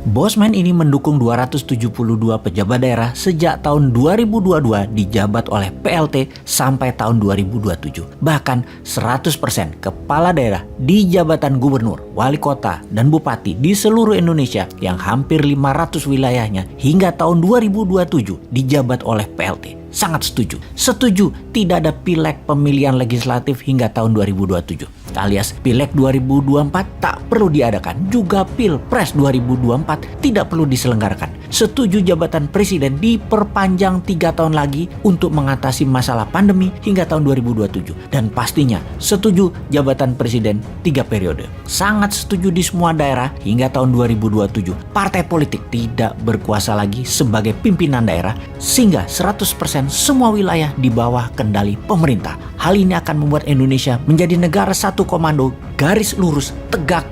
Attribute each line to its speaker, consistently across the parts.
Speaker 1: Bosman ini mendukung 272 pejabat daerah sejak tahun 2022 dijabat oleh PLT sampai tahun 2027. Bahkan 100% kepala daerah di jabatan gubernur, wali kota, dan bupati di seluruh Indonesia yang hampir 500 wilayahnya hingga tahun 2027 dijabat oleh PLT. Sangat setuju. Setuju tidak ada pileg pemilihan legislatif hingga tahun 2027. Alias pileg 2024 tak perlu diadakan. Juga pilpres 2024 tidak perlu diselenggarakan. Setuju jabatan presiden diperpanjang 3 tahun lagi untuk mengatasi masalah pandemi hingga tahun 2027. Dan pastinya setuju jabatan presiden 3 periode. Sangat setuju di semua daerah hingga tahun 2027. Partai politik tidak berkuasa lagi sebagai pimpinan daerah sehingga 100% semua wilayah di bawah kendali pemerintah. Hal ini akan membuat Indonesia menjadi negara satu komando, garis lurus, tegak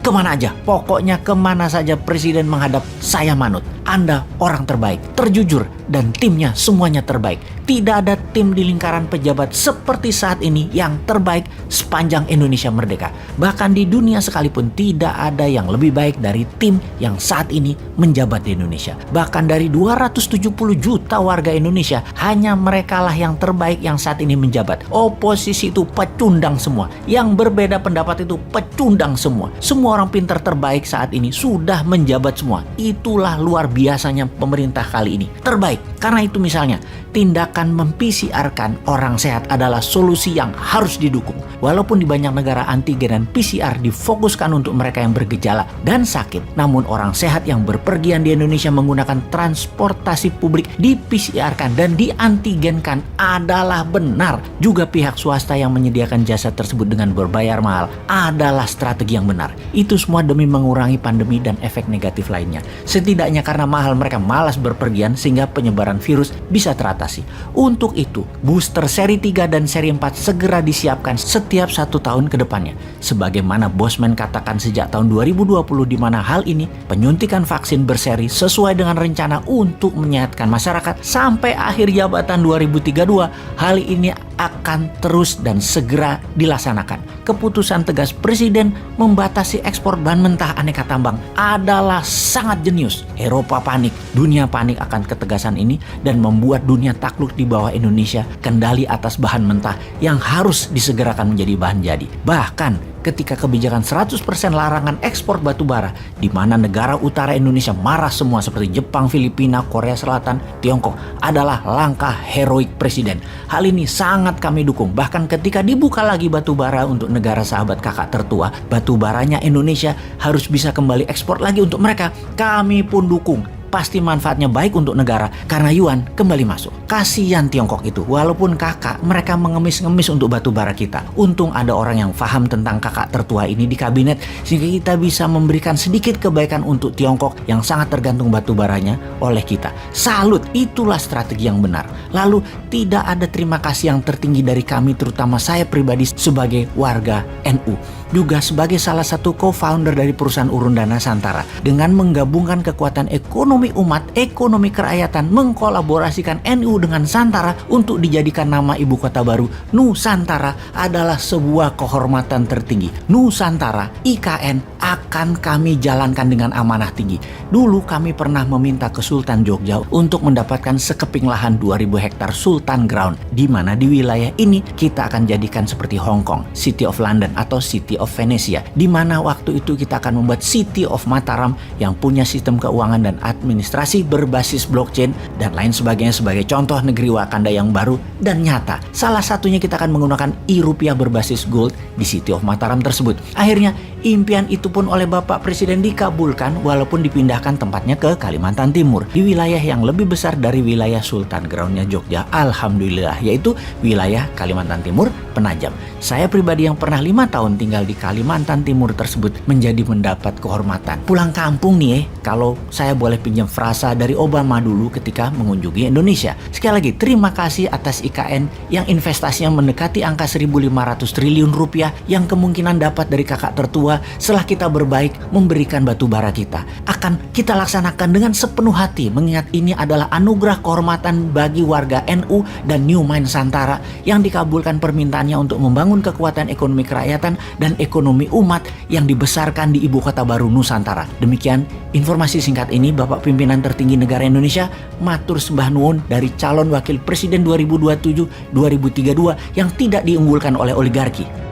Speaker 1: kemana aja. Pokoknya kemana saja presiden menghadap, saya manut. Anda orang terbaik, terjujur, dan timnya semuanya terbaik. Tidak ada tim di lingkaran pejabat seperti saat ini yang terbaik sepanjang Indonesia merdeka. Bahkan di dunia sekalipun tidak ada yang lebih baik dari tim yang saat ini menjabat di Indonesia. Bahkan dari 270 juta warga Indonesia, hanya merekalah yang terbaik yang saat ini menjabat. Oposisi itu pecundang semua. Yang berbeda pendapat itu pecundang semua. Semua orang pintar terbaik saat ini sudah menjabat semua. Itulah luar biasanya pemerintah kali ini. Terbaik. Karena itu misalnya, tindakan mem-PCR-kan orang sehat adalah solusi yang harus didukung. Walaupun di banyak negara antigen dan PCR difokuskan untuk mereka yang bergejala dan sakit, namun orang sehat yang berpergian di Indonesia menggunakan transportasi publik di-PCR-kan dan di-antigenkan adalah benar. Juga pihak swasta yang menyediakan jasa tersebut dengan berbayar mahal adalah strategi yang benar. Itu semua demi mengurangi pandemi dan efek negatif lainnya. Setidaknya karena mahal mereka malas berpergian sehingga penyebaran virus bisa teratasi. Untuk itu, booster seri 3 dan seri 4 segera disiapkan setiap 1 tahun ke depannya. Sebagaimana Bosman katakan sejak tahun 2020, di mana hal ini penyuntikan vaksin berseri sesuai dengan rencana untuk menyehatkan masyarakat sampai akhir jabatan 2032. Hal ini akan terus dan segera dilaksanakan. Keputusan tegas presiden membatasi ekspor bahan mentah aneka tambang adalah sangat jenius. Eropa panik, dunia panik akan ketegasan ini dan membuat dunia takluk di bawah Indonesia kendali atas bahan mentah yang harus disegerakan menjadi bahan jadi. Bahkan ketika kebijakan 100% larangan ekspor batu bara, di mana negara utara Indonesia marah semua seperti Jepang, Filipina, Korea Selatan, Tiongkok, adalah langkah heroik presiden. Hal ini sangat kami dukung. Bahkan ketika dibuka lagi batu bara untuk negara sahabat kakak tertua, batu baranya Indonesia harus bisa kembali ekspor lagi untuk mereka. Kami pun dukung. Pasti manfaatnya baik untuk negara karena yuan kembali masuk. Kasihan Tiongkok itu, walaupun kakak mereka mengemis-ngemis untuk batu bara kita. Untung ada orang yang paham tentang kakak tertua ini di kabinet sehingga kita bisa memberikan sedikit kebaikan untuk Tiongkok yang sangat tergantung batu baranya oleh kita. Salut, itulah strategi yang benar. Lalu tidak ada terima kasih yang tertinggi dari kami, terutama saya pribadi sebagai warga NU. Juga sebagai salah satu co-founder dari perusahaan Urun Dana Santara. Dengan menggabungkan kekuatan ekonomi umat, ekonomi kerakyatan, mengkolaborasikan NU dengan Santara untuk dijadikan nama ibu kota baru Nusantara adalah sebuah kehormatan tertinggi. Nusantara, IKN, akan kami jalankan dengan amanah tinggi. Dulu kami pernah meminta ke Sultan Jogja untuk mendapatkan sekeping lahan 2000 hektar Sultan Ground, di mana di wilayah ini kita akan jadikan seperti Hong Kong, City of London atau City of Venesia, di mana waktu itu kita akan membuat City of Mataram yang punya sistem keuangan dan administrasi berbasis blockchain dan lain sebagainya sebagai contoh negeri Wakanda yang baru dan nyata. Salah satunya kita akan menggunakan e-rupiah berbasis gold di City of Mataram tersebut. Akhirnya impian itu pun oleh Bapak Presiden dikabulkan walaupun dipindahkan tempatnya ke Kalimantan Timur, di wilayah yang lebih besar dari wilayah Sultan Groundnya Jogja, alhamdulillah, yaitu wilayah Kalimantan Timur Penajam. Saya pribadi yang pernah 5 tahun tinggal di Kalimantan Timur tersebut menjadi mendapat kehormatan. Pulang kampung nih kalau saya boleh pinjam frasa dari Obama dulu ketika mengunjungi Indonesia. Sekali lagi terima kasih atas IKN yang investasinya mendekati angka 1.500 triliun rupiah yang kemungkinan dapat dari kakak tertua setelah kita berbaik memberikan batu bara kita. Akan kita laksanakan dengan sepenuh hati mengingat ini adalah anugerah kehormatan bagi warga NU dan New Mind Santara yang dikabulkan permintaannya untuk membangun kekuatan ekonomi kerakyatan dan ekonomi umat yang dibesarkan di ibu kota baru Nusantara. Demikian informasi singkat ini Bapak Pimpinan Tertinggi Negara Indonesia, matur sembah nuwun dari calon wakil presiden 2027-2032 yang tidak diunggulkan oleh oligarki.